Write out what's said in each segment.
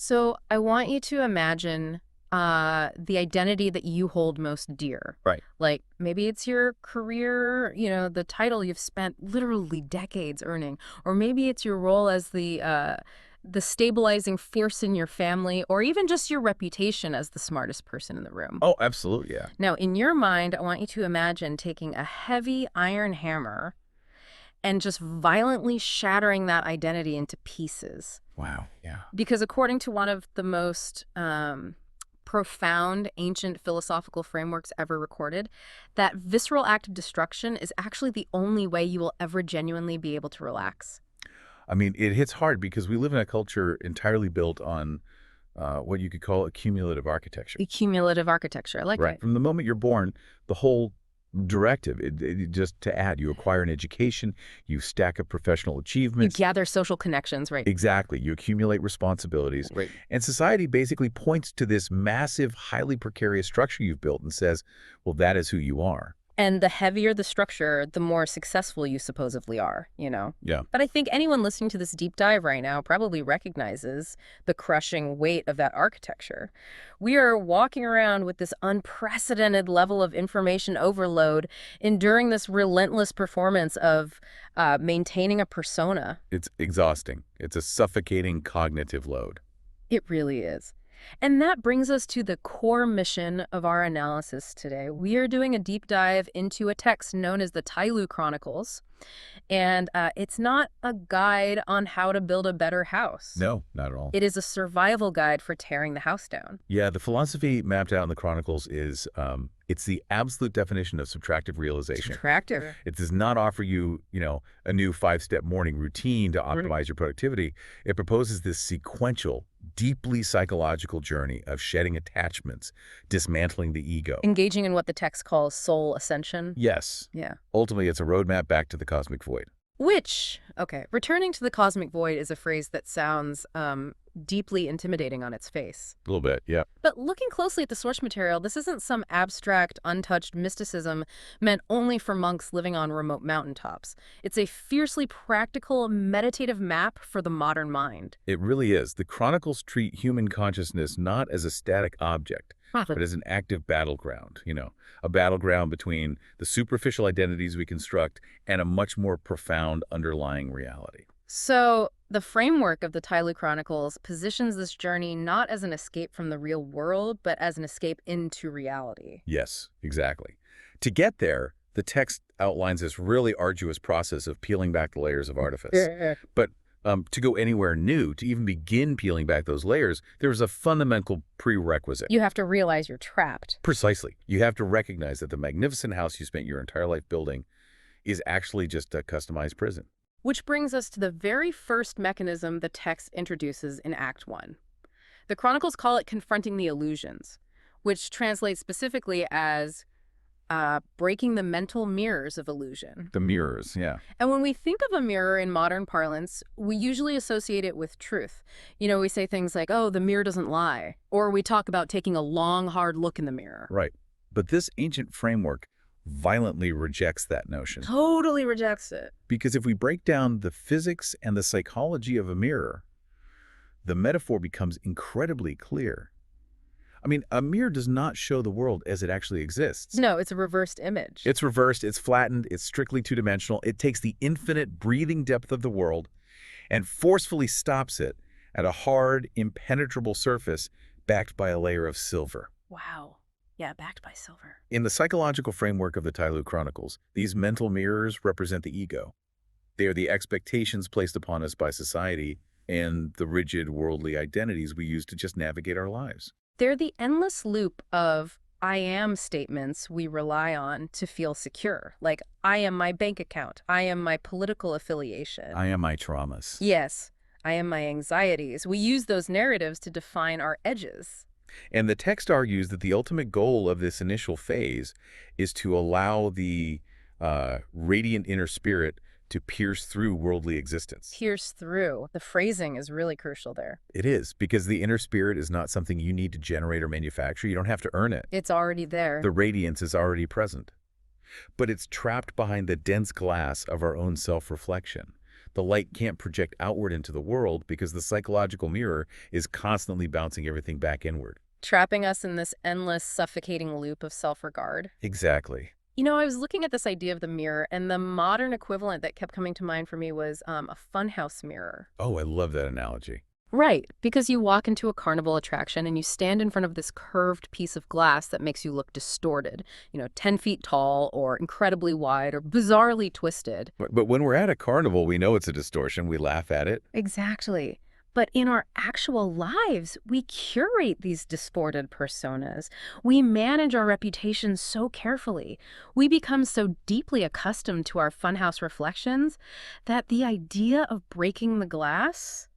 So I want you to imagine the identity that you hold most dear. Right. Like maybe it's your career, the title you've spent literally decades earning, or maybe it's your role as the stabilizing force in your family, or even just your reputation as the smartest person in the room. Oh, absolutely, yeah. Now, in your mind, I want you to imagine taking a heavy iron hammer and just violently shattering that identity into pieces. Wow, yeah. Because according to one of the most profound ancient philosophical frameworks ever recorded, that visceral act of destruction is actually the only way you will ever genuinely be able to relax. I mean, it hits hard because we live in a culture entirely built on what you could call accumulative architecture. Cumulative architecture, I like Right. it. From the moment you're born, the whole directive, just to add, you acquire an education, you stack up professional You achievements. gather social connections, right? Exactly. You accumulate responsibilities. Right. And society basically points to this massive, highly precarious structure you've built and says, well, that is who you are. And the heavier the structure, the more successful you supposedly are. Yeah. But I think anyone listening to this deep dive right now probably recognizes the crushing weight of that architecture. We are walking around with this unprecedented level of information overload, enduring this relentless performance of maintaining a persona. It's exhausting. It's a suffocating cognitive load. It really is. And that brings us to the core mission of our analysis today. We are doing a deep dive into a text known as the Tai-Lü Chronicles. And it's not a guide on how to build a better house. No, not at all. It is a survival guide for tearing the house down. Yeah, the philosophy mapped out in the Chronicles is it's the absolute definition of subtractive realization. Subtractive. It does not offer you, a new 5-step morning routine to optimize your productivity. It proposes this sequential, deeply psychological journey of shedding attachments, dismantling the ego. Engaging in what the text calls soul ascension. Yes. Yeah. Ultimately, it's a roadmap back to the cosmic void. Returning to the cosmic void is a phrase that sounds deeply intimidating on its face. A little bit, yeah. But looking closely at the source material, this isn't some abstract, untouched mysticism meant only for monks living on remote mountaintops. It's a fiercely practical, meditative map for the modern mind. It really is. The Chronicles treat human consciousness not as a static object, but as an active battleground, a battleground between the superficial identities we construct and a much more profound underlying reality. So, the framework of the Tai-Lü Chronicles positions this journey not as an escape from the real world, but as an escape into reality. Yes, exactly. To get there, the text outlines this really arduous process of peeling back the layers of artifice. Yeah. But to go anywhere new, to even begin peeling back those layers, there's a fundamental prerequisite. You have to realize you're trapped. Precisely. You have to recognize that the magnificent house you spent your entire life building is actually just a customized prison. Which brings us to the very first mechanism the text introduces in Act 1. The Chronicles call it confronting the illusions, which translates specifically as breaking the mental mirrors of illusion. The mirrors, yeah. And when we think of a mirror in modern parlance, we usually associate it with truth. We say things like, oh, the mirror doesn't lie. Or we talk about taking a long, hard look in the mirror. Right. But this ancient framework violently rejects that notion. Totally rejects it. Because if we break down the physics and the psychology of a mirror, the metaphor becomes incredibly clear. I mean, a mirror does not show the world as it actually exists. No, it's a reversed image. It's reversed, it's flattened, it's strictly two-dimensional. It takes the infinite breathing depth of the world and forcefully stops it at a hard, impenetrable surface backed by a layer of silver. Wow. Yeah, backed by silver. In the psychological framework of the Tai-Lü Chronicles, these mental mirrors represent the ego. They are the expectations placed upon us by society and the rigid worldly identities we use to just navigate our lives. They're the endless loop of I am statements we rely on to feel secure. Like, I am my bank account. I am my political affiliation. I am my traumas. Yes, I am my anxieties. We use those narratives to define our edges. And the text argues that the ultimate goal of this initial phase is to allow the radiant inner spirit to pierce through worldly existence. Pierce through. The phrasing is really crucial there. It is, because the inner spirit is not something you need to generate or manufacture. You don't have to earn it. It's already there. The radiance is already present. But it's trapped behind the dense glass of our own self-reflection. The light can't project outward into the world because the psychological mirror is constantly bouncing everything back inward. Trapping us in this endless, suffocating loop of self-regard. Exactly. You know, I was looking at this idea of the mirror, and the modern equivalent that kept coming to mind for me was a funhouse mirror. Oh, I love that analogy. Right, because you walk into a carnival attraction and you stand in front of this curved piece of glass that makes you look distorted, 10 feet tall or incredibly wide or bizarrely twisted. But when we're at a carnival, we know it's a distortion. We laugh at it. Exactly. But in our actual lives, we curate these distorted personas. We manage our reputation so carefully. We become so deeply accustomed to our funhouse reflections that the idea of breaking the glass,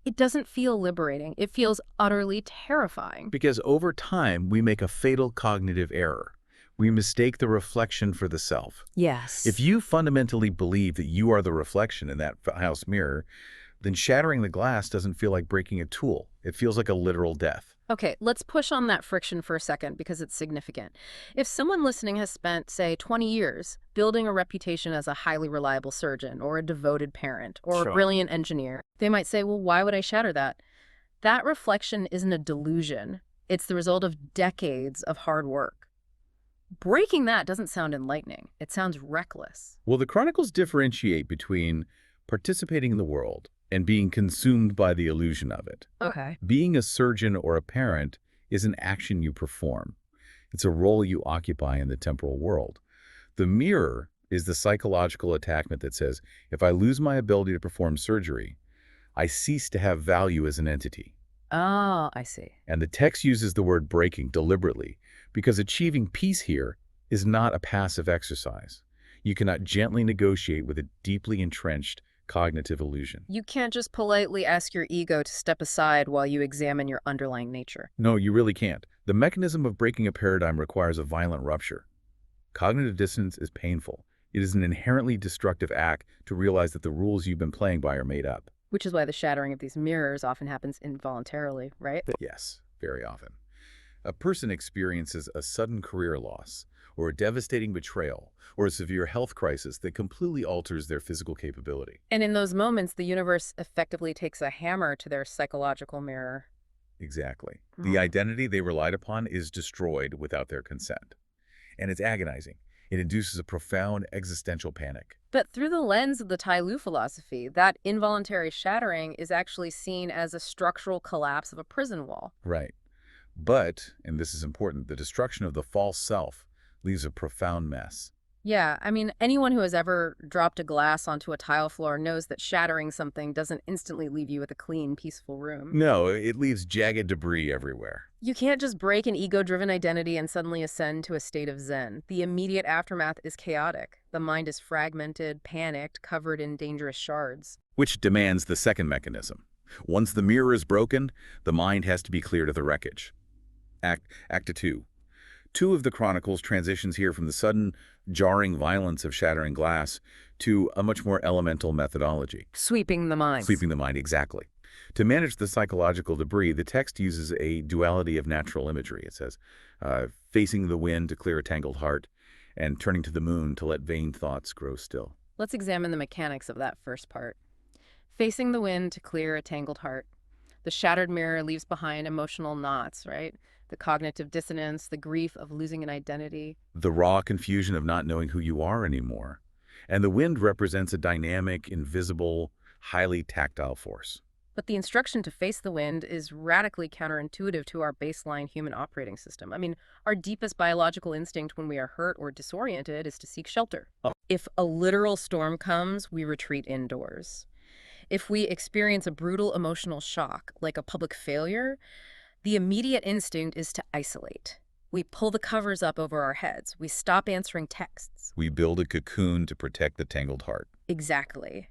it doesn't feel liberating. It feels utterly terrifying. Because over time, we make a fatal cognitive error. We mistake the reflection for the self. Yes. If you fundamentally believe that you are the reflection in that house mirror, then shattering the glass doesn't feel like breaking a tool. It feels like a literal death. Okay, let's push on that friction for a second because it's significant. If someone listening has spent, say, 20 years building a reputation as a highly reliable surgeon or a devoted parent or a Sure. brilliant engineer, they might say, well, why would I shatter that? That reflection isn't a delusion. It's the result of decades of hard work. Breaking that doesn't sound enlightening. It sounds reckless. Well, the Chronicles differentiate between participating in the world and being consumed by the illusion of it. Okay. Being a surgeon or a parent is an action you perform. It's a role you occupy in the temporal world. The mirror is the psychological attachment that says, if I lose my ability to perform surgery, I cease to have value as an entity. Oh, I see. And the text uses the word breaking deliberately because achieving peace here is not a passive exercise. You cannot gently negotiate with a deeply entrenched cognitive illusion. You can't just politely ask your ego to step aside while you examine your underlying nature. No, you really can't. The mechanism of breaking a paradigm requires a violent rupture. Cognitive dissonance is painful. It is an inherently destructive act to realize that the rules you've been playing by are made up. Which is why the shattering of these mirrors often happens involuntarily, right? Yes, very often. A person experiences a sudden career loss, or a devastating betrayal, or a severe health crisis that completely alters their physical capability. And in those moments, the universe effectively takes a hammer to their psychological mirror. Exactly. The identity they relied upon is destroyed without their consent. And it's agonizing. It induces a profound existential panic. But through the lens of the Tai-Lü philosophy, that involuntary shattering is actually seen as a structural collapse of a prison wall. Right. But, and this is important, the destruction of the false self leaves a profound mess. Yeah, I mean, anyone who has ever dropped a glass onto a tile floor knows that shattering something doesn't instantly leave you with a clean, peaceful room. No, it leaves jagged debris everywhere. You can't just break an ego-driven identity and suddenly ascend to a state of zen. The immediate aftermath is chaotic. The mind is fragmented, panicked, covered in dangerous shards. Which demands the second mechanism. Once the mirror is broken, the mind has to be cleared of the wreckage. Act 2. Two of the Chronicles transitions here from the sudden, jarring violence of shattering glass to a much more elemental methodology. Sweeping the mind. Sweeping the mind, exactly. To manage the psychological debris, the text uses a duality of natural imagery. It says, facing the wind to clear a tangled heart, and turning to the moon to let vain thoughts grow still. Let's examine the mechanics of that first part. Facing the wind to clear a tangled heart. The shattered mirror leaves behind emotional knots, right? The cognitive dissonance, the grief of losing an identity. The raw confusion of not knowing who you are anymore. And the wind represents a dynamic, invisible, highly tactile force. But the instruction to face the wind is radically counterintuitive to our baseline human operating system. I mean, our deepest biological instinct when we are hurt or disoriented is to seek shelter. If a literal storm comes, we retreat indoors. If we experience a brutal emotional shock, like a public failure, the immediate instinct is to isolate. We pull the covers up over our heads. We stop answering texts. We build a cocoon to protect the tangled heart. Exactly.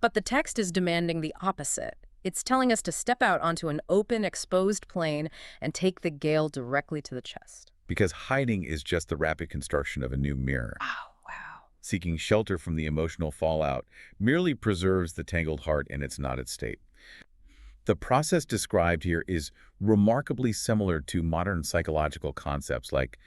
But the text is demanding the opposite. It's telling us to step out onto an open, exposed plain and take the gale directly to the chest. Because hiding is just the rapid construction of a new mirror. Wow. Seeking shelter from the emotional fallout merely preserves the tangled heart in its knotted state. The process described here is remarkably similar to modern psychological concepts like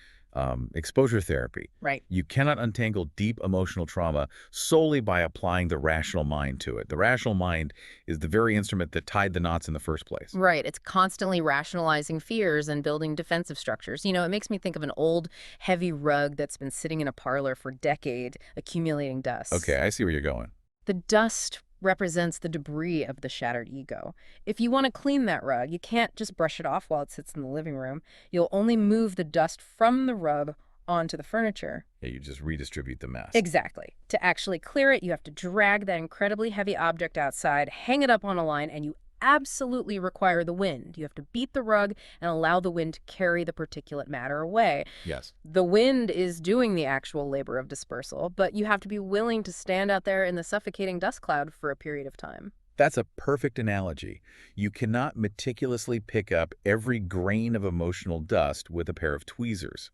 exposure therapy. Right. You cannot untangle deep emotional trauma solely by applying the rational mind to it. The rational mind is the very instrument that tied the knots in the first place. Right. It's constantly rationalizing fears and building defensive structures. It makes me think of an old, heavy rug that's been sitting in a parlor for decades, accumulating dust. Okay, I see where you're going. The dust represents the debris of the shattered ego. If you want to clean that rug, you can't just brush it off while it sits in the living room. You'll only move the dust from the rug onto the furniture. Yeah, you just redistribute the mess. Exactly. To actually clear it, you have to drag that incredibly heavy object outside, hang it up on a line, and you absolutely require the wind. You have to beat the rug and allow the wind to carry the particulate matter away. Yes. The wind is doing the actual labor of dispersal, but you have to be willing to stand out there in the suffocating dust cloud for a period of time. That's a perfect analogy. You cannot meticulously pick up every grain of emotional dust with a pair of tweezers.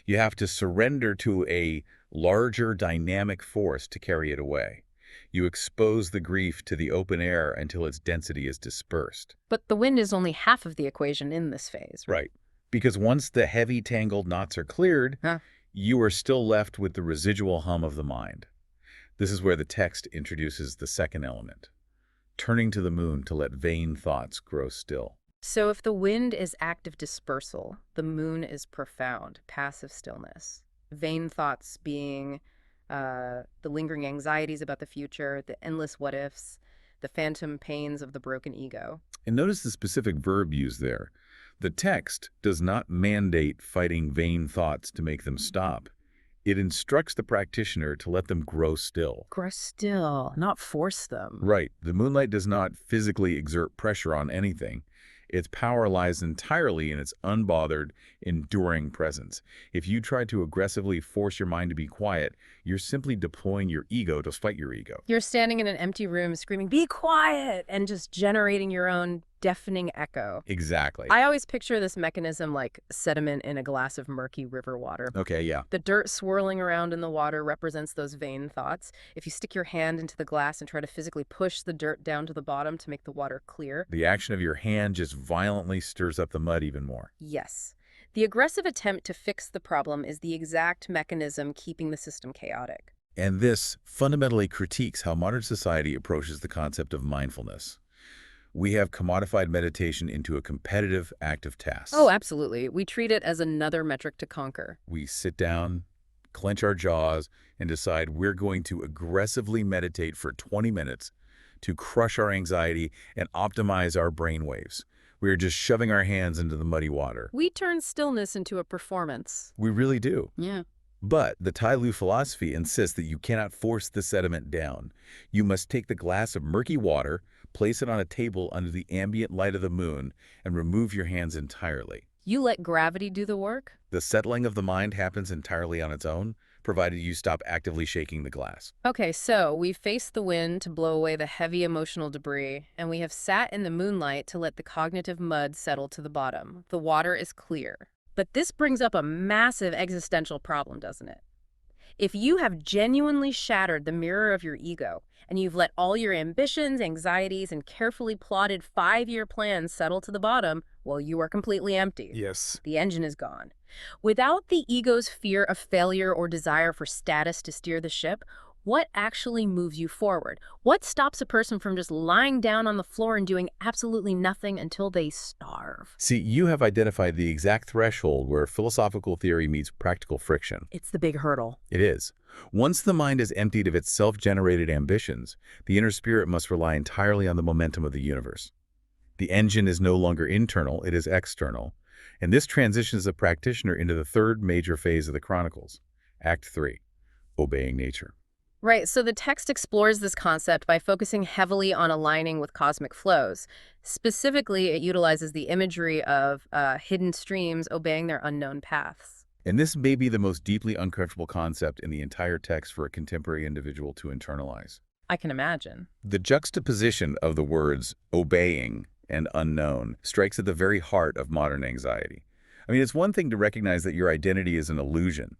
You have to surrender to a larger dynamic force to carry it away. You expose the grief to the open air until its density is dispersed. But the wind is only half of the equation in this phase. Right. Because once the heavy tangled knots are cleared, Huh? you are still left with the residual hum of the mind. This is where the text introduces the second element, turning to the moon to let vain thoughts grow still. So if the wind is active dispersal, the moon is profound, passive stillness. Vain thoughts being the lingering anxieties about the future, the endless what-ifs, the phantom pains of the broken ego. And notice the specific verb used there. The text does not mandate fighting vain thoughts to make them stop. It instructs the practitioner to let them grow still. Grow still, not force them. Right. The moonlight does not physically exert pressure on anything. Its power lies entirely in its unbothered, enduring presence. If you try to aggressively force your mind to be quiet, you're simply deploying your ego to fight your ego. You're standing in an empty room screaming, "Be quiet!" and just generating your own deafening echo. Exactly. I always picture this mechanism like sediment in a glass of murky river water. Okay, yeah. The dirt swirling around in the water represents those vain thoughts. If you stick your hand into the glass and try to physically push the dirt down to the bottom to make the water clear. The action of your hand just violently stirs up the mud even more. Yes. The aggressive attempt to fix the problem is the exact mechanism keeping the system chaotic. And this fundamentally critiques how modern society approaches the concept of mindfulness. We have commodified meditation into a competitive, active task. Oh, absolutely. We treat it as another metric to conquer. We sit down, clench our jaws, and decide we're going to aggressively meditate for 20 minutes to crush our anxiety and optimize our brainwaves. We're just shoving our hands into the muddy water. We turn stillness into a performance. We really do. Yeah. But the Tai-Lü philosophy insists that you cannot force the sediment down. You must take the glass of murky water, place it on a table under the ambient light of the moon, and remove your hands entirely. You let gravity do the work? The settling of the mind happens entirely on its own, provided you stop actively shaking the glass. Okay, so we've faced the wind to blow away the heavy emotional debris, and we have sat in the moonlight to let the cognitive mud settle to the bottom. The water is clear. But this brings up a massive existential problem, doesn't it? If you have genuinely shattered the mirror of your ego, and you've let all your ambitions, anxieties, and carefully plotted 5-year plans settle to the bottom, well, you are completely empty. Yes. The engine is gone. Without the ego's fear of failure or desire for status to steer the ship, what actually moves you forward? What stops a person from just lying down on the floor and doing absolutely nothing until they starve? See, you have identified the exact threshold where philosophical theory meets practical friction. It's the big hurdle. It is. Once the mind is emptied of its self-generated ambitions, the inner spirit must rely entirely on the momentum of the universe. The engine is no longer internal, it is external. And this transitions the practitioner into the third major phase of the Chronicles, Act 3, obeying nature. Right, so the text explores this concept by focusing heavily on aligning with cosmic flows. Specifically, it utilizes the imagery of hidden streams obeying their unknown paths. And this may be the most deeply uncomfortable concept in the entire text for a contemporary individual to internalize. I can imagine. The juxtaposition of the words obeying and unknown strikes at the very heart of modern anxiety. I mean, it's one thing to recognize that your identity is an illusion.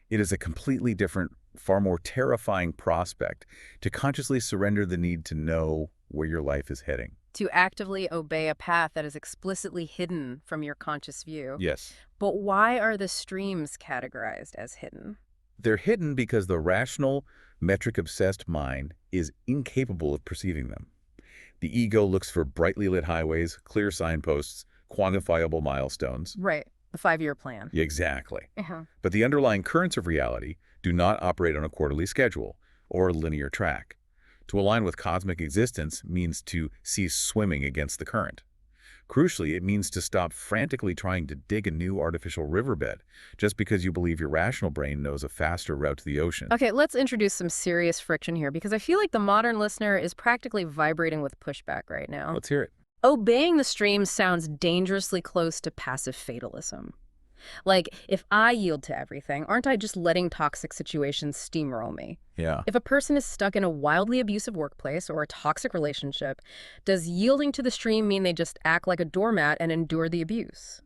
It is a completely different, far more terrifying prospect to consciously surrender the need to know where your life is heading. To actively obey a path that is explicitly hidden from your conscious view. Yes. But why are the streams categorized as hidden? They're hidden because the rational, metric-obsessed mind is incapable of perceiving them. The ego looks for brightly lit highways, clear signposts, quantifiable milestones. Right. The 5-year plan. Exactly. Uh-huh. But the underlying currents of reality do not operate on a quarterly schedule or a linear track. To align with cosmic existence means to cease swimming against the current. Crucially, it means to stop frantically trying to dig a new artificial riverbed just because you believe your rational brain knows a faster route to the ocean. Okay, let's introduce some serious friction here because I feel like the modern listener is practically vibrating with pushback right now. Let's hear it. Obeying the stream sounds dangerously close to passive fatalism. Like, if I yield to everything, aren't I just letting toxic situations steamroll me? Yeah. If a person is stuck in a wildly abusive workplace or a toxic relationship, does yielding to the stream mean they just act like a doormat and endure the abuse?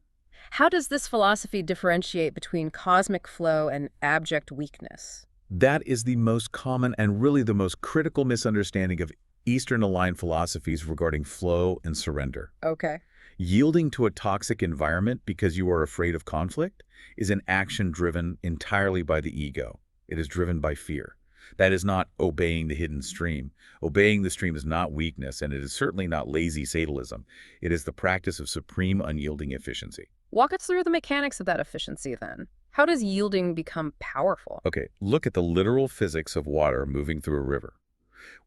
How does this philosophy differentiate between cosmic flow and abject weakness? That is the most common and really the most critical misunderstanding of Eastern-aligned philosophies regarding flow and surrender. Okay. Yielding to a toxic environment because you are afraid of conflict is an action driven entirely by the ego. It is driven by fear. That is not obeying the hidden stream. Obeying the stream is not weakness, and it is certainly not lazy fatalism. It is the practice of supreme unyielding efficiency. Walk us through the mechanics of that efficiency, then. How does yielding become powerful? Okay, look at the literal physics of water moving through a river.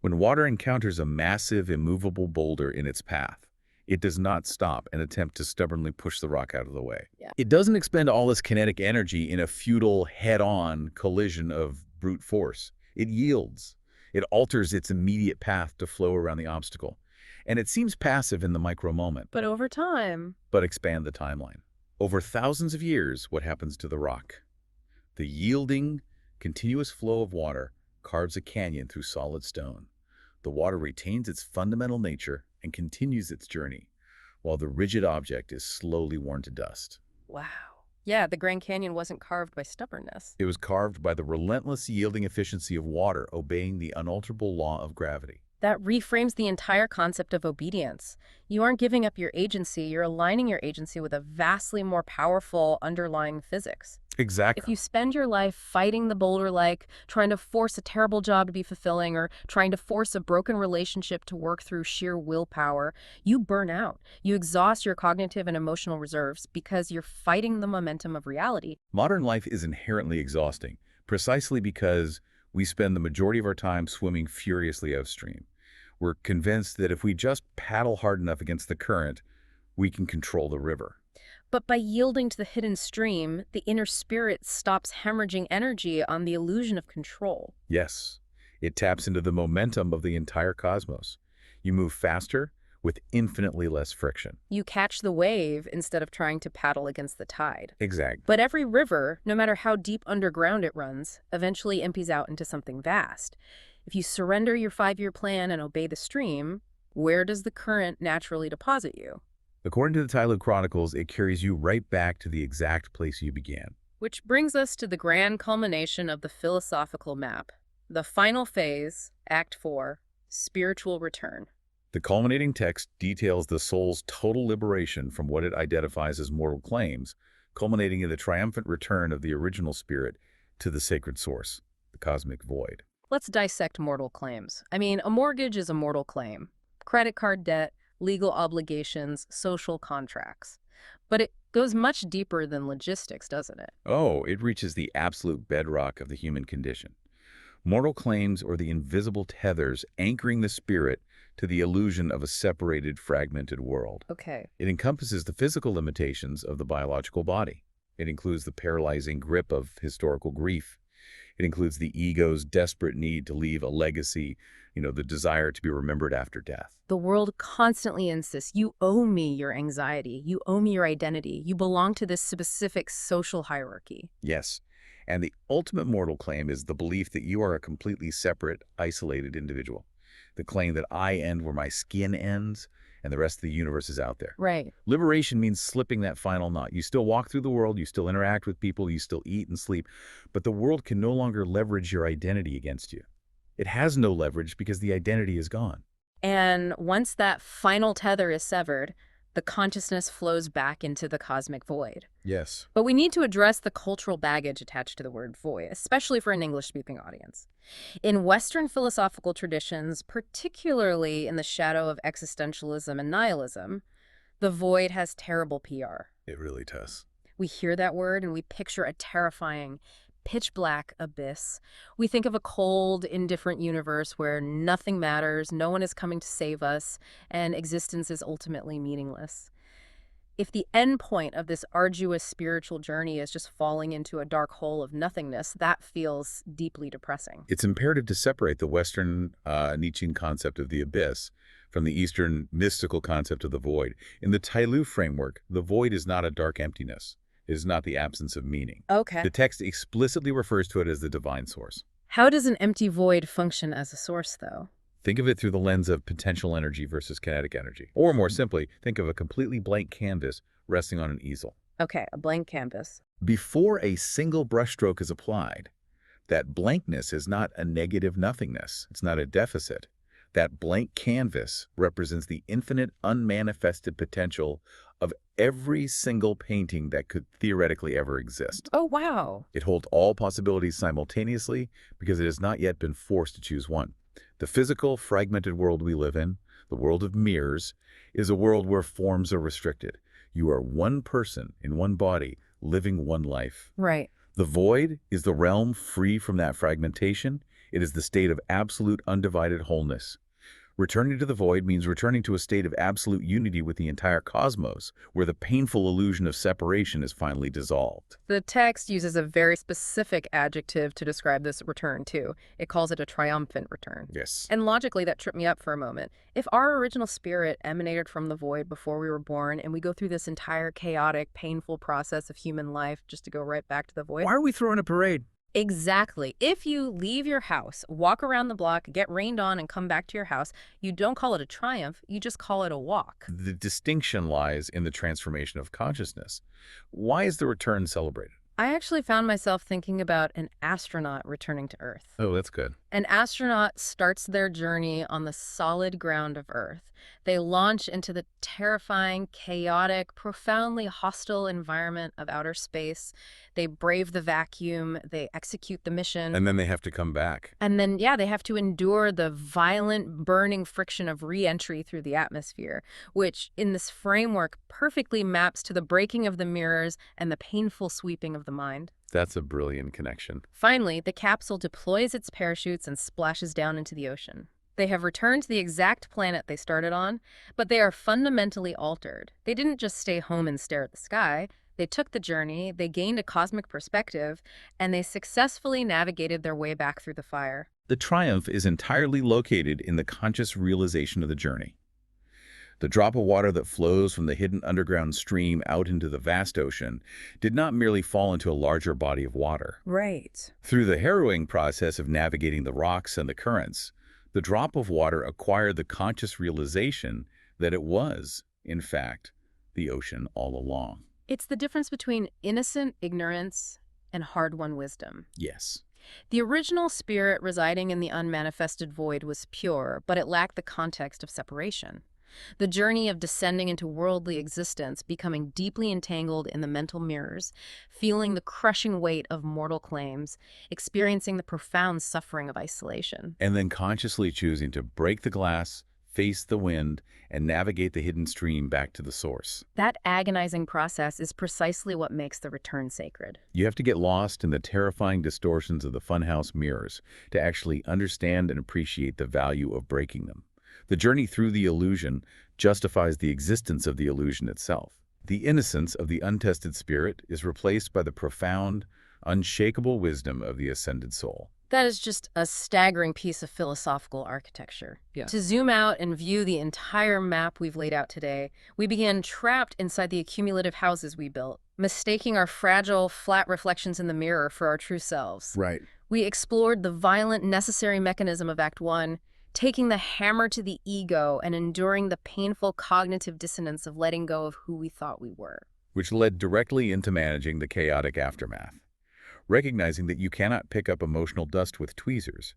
When water encounters a massive, immovable boulder in its path, it does not stop and attempt to stubbornly push the rock out of the way. Yeah. It doesn't expend all its kinetic energy in a futile, head-on collision of brute force. It yields. It alters its immediate path to flow around the obstacle. And it seems passive in the micro moment, But over time, but expand the timeline. Over thousands of years, what happens to the rock? The yielding, continuous flow of water carves a canyon through solid stone. The water retains its fundamental nature and continues its journey, while the rigid object is slowly worn to dust. wow. Yeah, the Grand Canyon wasn't carved by stubbornness. It was carved by the relentless yielding efficiency of water obeying the unalterable law of gravity. That reframes the entire concept of obedience. You aren't giving up your agency, you're aligning your agency with a vastly more powerful underlying physics. If Exactly. you spend your life fighting the boulder like trying to force a terrible job to be fulfilling or trying to force a broken relationship to work through sheer willpower, you burn out. You exhaust your cognitive and emotional reserves because you're fighting the momentum of reality. Modern life is inherently exhausting, precisely because we spend the majority of our time swimming furiously upstream. We're convinced that if we just paddle hard enough against the current, we can control the river. But by yielding to the hidden stream, the inner spirit stops hemorrhaging energy on the illusion of control. Yes, it taps into the momentum of the entire cosmos. You move faster with infinitely less friction. You catch the wave instead of trying to paddle against the tide. Exactly. But every river, no matter how deep underground it runs, eventually empties out into something vast. If you surrender your 5-year plan and obey the stream, where does the current naturally deposit you? According to the Tai-Lü Chronicles, it carries you right back to the exact place you began. Which brings us to the grand culmination of the philosophical map. The final phase, Act 4, Spiritual Return. The culminating text details the soul's total liberation from what it identifies as mortal claims, culminating in the triumphant return of the original spirit to the sacred source, the cosmic void. Let's dissect mortal claims. I mean, a mortgage is a mortal claim. Credit card debt, legal obligations, social contracts. But it goes much deeper than logistics, doesn't it? Oh, it reaches the absolute bedrock of the human condition. Mortal claims are the invisible tethers anchoring the spirit to the illusion of a separated, fragmented world. Okay. It encompasses the physical limitations of the biological body. It includes the paralyzing grip of historical grief. It includes the ego's desperate need to leave a legacy, the desire to be remembered after death. The world constantly insists, you owe me your anxiety, you owe me your identity, you belong to this specific social hierarchy. Yes, and the ultimate mortal claim is the belief that you are a completely separate, isolated individual. The claim that I end where my skin ends and the rest of the universe is out there. Right. Liberation means slipping that final knot. You still walk through the world, you still interact with people, you still eat and sleep, but the world can no longer leverage your identity against you. It has no leverage because the identity is gone. And once that final tether is severed, the consciousness flows back into the cosmic void. Yes. But we need to address the cultural baggage attached to the word void, especially for an English-speaking audience. In Western philosophical traditions, particularly in the shadow of existentialism and nihilism, the void has terrible PR. It really does. We hear that word and we picture a terrifying, pitch black abyss. We think of a cold, indifferent universe where nothing matters, no one is coming to save us, and existence is ultimately meaningless. If the end point of this arduous spiritual journey is just falling into a dark hole of nothingness, that feels deeply depressing. It's imperative to separate the Western Nietzschean concept of the abyss from the Eastern mystical concept of the void. In the Tai-Lü framework, the void is not a dark emptiness. It is not the absence of meaning. Okay. The text explicitly refers to it as the divine source. How does an empty void function as a source, though? Think of it through the lens of potential energy versus kinetic energy. Or more simply, think of a completely blank canvas resting on an easel. Okay, a blank canvas. Before a single brushstroke is applied, that blankness is not a negative nothingness. It's not a deficit. That blank canvas represents the infinite unmanifested potential of every single painting that could theoretically ever exist. Oh, wow. It holds all possibilities simultaneously because it has not yet been forced to choose one. The physical, fragmented world we live in, the world of mirrors, is a world where forms are restricted. You are one person in one body, living one life. Right. The void is the realm free from that fragmentation. It is the state of absolute undivided wholeness. Returning to the void means returning to a state of absolute unity with the entire cosmos, where the painful illusion of separation is finally dissolved. The text uses a very specific adjective to describe this return, too. It calls it a triumphant return. Yes. And logically, that tripped me up for a moment. If our original spirit emanated from the void before we were born, and we go through this entire chaotic, painful process of human life just to go right back to the void. Why are we throwing a parade? Exactly. If you leave your house, walk around the block, get rained on, and come back to your house, you don't call it a triumph, you just call it a walk. The distinction lies in the transformation of consciousness. Why is the return celebrated? I actually found myself thinking about an astronaut returning to Earth. Oh, that's good. An astronaut starts their journey on the solid ground of Earth. They launch into the terrifying, chaotic, profoundly hostile environment of outer space. They brave the vacuum. They execute the mission. And then they have to come back. And then, yeah, they have to endure the violent, burning friction of re-entry through the atmosphere, which, in this framework, perfectly maps to the breaking of the mirrors and the painful sweeping of the mind. That's a brilliant connection. Finally, the capsule deploys its parachutes and splashes down into the ocean. They have returned to the exact planet they started on, but they are fundamentally altered. They didn't just stay home and stare at the sky. They took the journey, they gained a cosmic perspective, and they successfully navigated their way back through the fire. The triumph is entirely located in the conscious realization of the journey. The drop of water that flows from the hidden underground stream out into the vast ocean did not merely fall into a larger body of water. Right. Through the harrowing process of navigating the rocks and the currents, the drop of water acquired the conscious realization that it was, in fact, the ocean all along. It's the difference between innocent ignorance and hard-won wisdom. Yes. The original spirit residing in the unmanifested void was pure, but it lacked the context of separation. The journey of descending into worldly existence, becoming deeply entangled in the mental mirrors, feeling the crushing weight of mortal claims, experiencing the profound suffering of isolation. And then consciously choosing to break the glass, face the wind, and navigate the hidden stream back to the source. That agonizing process is precisely what makes the return sacred. You have to get lost in the terrifying distortions of the funhouse mirrors to actually understand and appreciate the value of breaking them. The journey through the illusion justifies the existence of the illusion itself. The innocence of the untested spirit is replaced by the profound, unshakable wisdom of the ascended soul. That is just a staggering piece of philosophical architecture. Yeah. To zoom out and view the entire map we've laid out today, we began trapped inside the accumulative houses we built, mistaking our fragile, flat reflections in the mirror for our true selves. Right. We explored the violent, necessary mechanism of Act 1, taking the hammer to the ego and enduring the painful cognitive dissonance of letting go of who we thought we were. Which led directly into managing the chaotic aftermath. recognizing that you cannot pick up emotional dust with tweezers.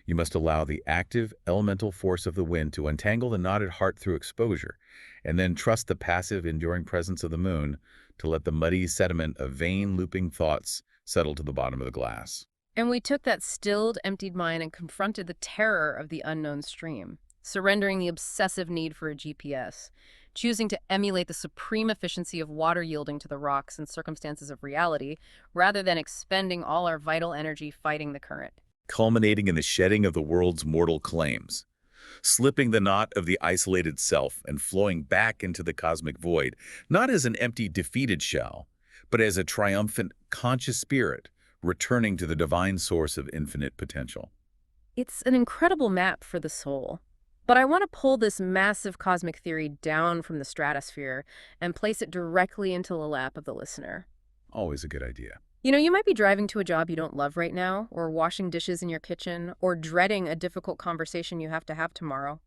You must allow the active, elemental force of the wind to untangle the knotted heart through exposure, and then trust the passive, enduring presence of the moon to let the muddy sediment of vain, looping thoughts settle to the bottom of the glass. And we took that stilled, emptied mind and confronted the terror of the unknown stream, surrendering the obsessive need for a GPS, choosing to emulate the supreme efficiency of water yielding to the rocks and circumstances of reality, rather than expending all our vital energy fighting the current. Culminating in the shedding of the world's mortal claims, slipping the knot of the isolated self and flowing back into the cosmic void, not as an empty, defeated shell, but as a triumphant, conscious spirit, returning to the divine source of infinite potential. It's an incredible map for the soul. But I want to pull this massive cosmic theory down from the stratosphere and place it directly into the lap of the listener. Always a good idea. You might be driving to a job you don't love right now, or washing dishes in your kitchen, or dreading a difficult conversation you have to have tomorrow.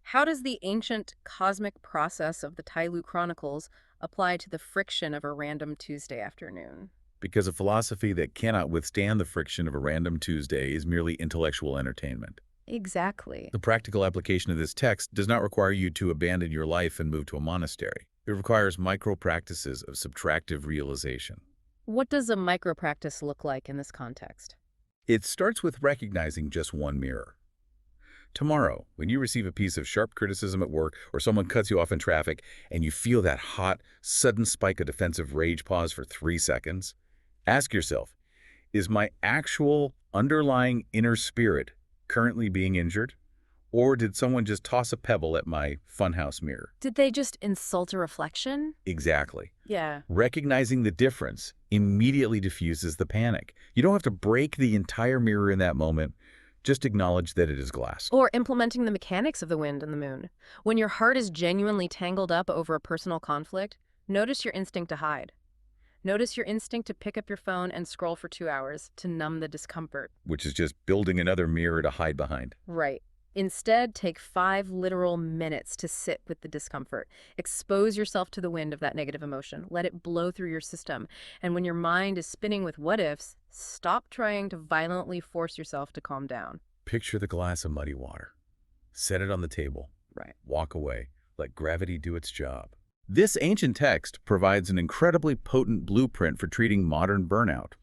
How does the ancient cosmic process of the Tai-Lü Chronicles apply to the friction of a random Tuesday afternoon? Because a philosophy that cannot withstand the friction of a random Tuesday is merely intellectual entertainment. Exactly. The practical application of this text does not require you to abandon your life and move to a monastery. It requires micro-practices of subtractive realization. What does a micro-practice look like in this context? It starts with recognizing just one mirror. Tomorrow, when you receive a piece of sharp criticism at work or someone cuts you off in traffic and you feel that hot, sudden spike of defensive rage pause for 3 seconds, ask yourself, is my actual underlying inner spirit currently being injured? Or did someone just toss a pebble at my funhouse mirror? Did they just insult a reflection? Exactly. Yeah. Recognizing the difference immediately diffuses the panic. You don't have to break the entire mirror in that moment. Just acknowledge that it is glass. Or implementing the mechanics of the wind and the moon. When your heart is genuinely tangled up over a personal conflict, notice your instinct to hide. Notice your instinct to pick up your phone and scroll for 2 hours to numb the discomfort. Which is just building another mirror to hide behind. Right. Instead, take 5 literal minutes to sit with the discomfort. Expose yourself to the wind of that negative emotion. Let it blow through your system. And when your mind is spinning with what-ifs, stop trying to violently force yourself to calm down. Picture the glass of muddy water. Set it on the table. Right. Walk away. Let gravity do its job. This ancient text provides an incredibly potent blueprint for treating modern burnout.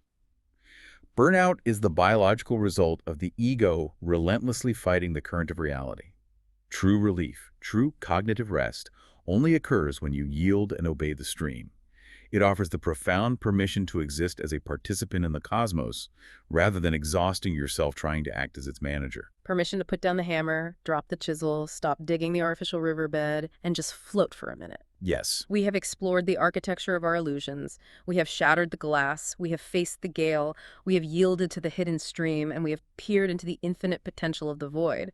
Burnout is the biological result of the ego relentlessly fighting the current of reality. True relief, true cognitive rest, only occurs when you yield and obey the stream. It offers the profound permission to exist as a participant in the cosmos, rather than exhausting yourself trying to act as its manager. Permission to put down the hammer, drop the chisel, stop digging the artificial riverbed, and just float for a minute. Yes. We have explored the architecture of our illusions. We have shattered the glass. We have faced the gale. We have yielded to the hidden stream, and we have peered into the infinite potential of the void.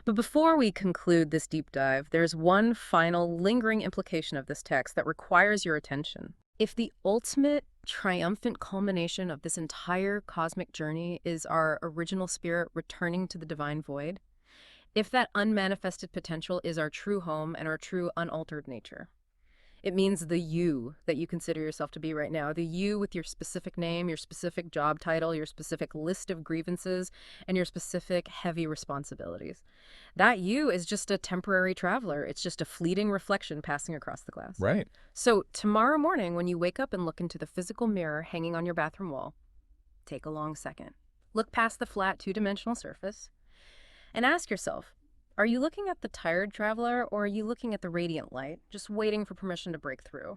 But before we conclude this deep dive, there's one final lingering implication of this text that requires your attention. If the ultimate triumphant culmination of this entire cosmic journey is our original spirit returning to the divine void, if that unmanifested potential is our true home and our true unaltered nature, it means the you that you consider yourself to be right now, the you with your specific name, your specific job title, your specific list of grievances, and your specific heavy responsibilities. That you is just a temporary traveler. It's just a fleeting reflection passing across the glass. Right. So tomorrow morning, when you wake up and look into the physical mirror hanging on your bathroom wall, take a long second. Look past the flat two-dimensional surface and ask yourself, are you looking at the tired traveler, or are you looking at the radiant light, just waiting for permission to break through?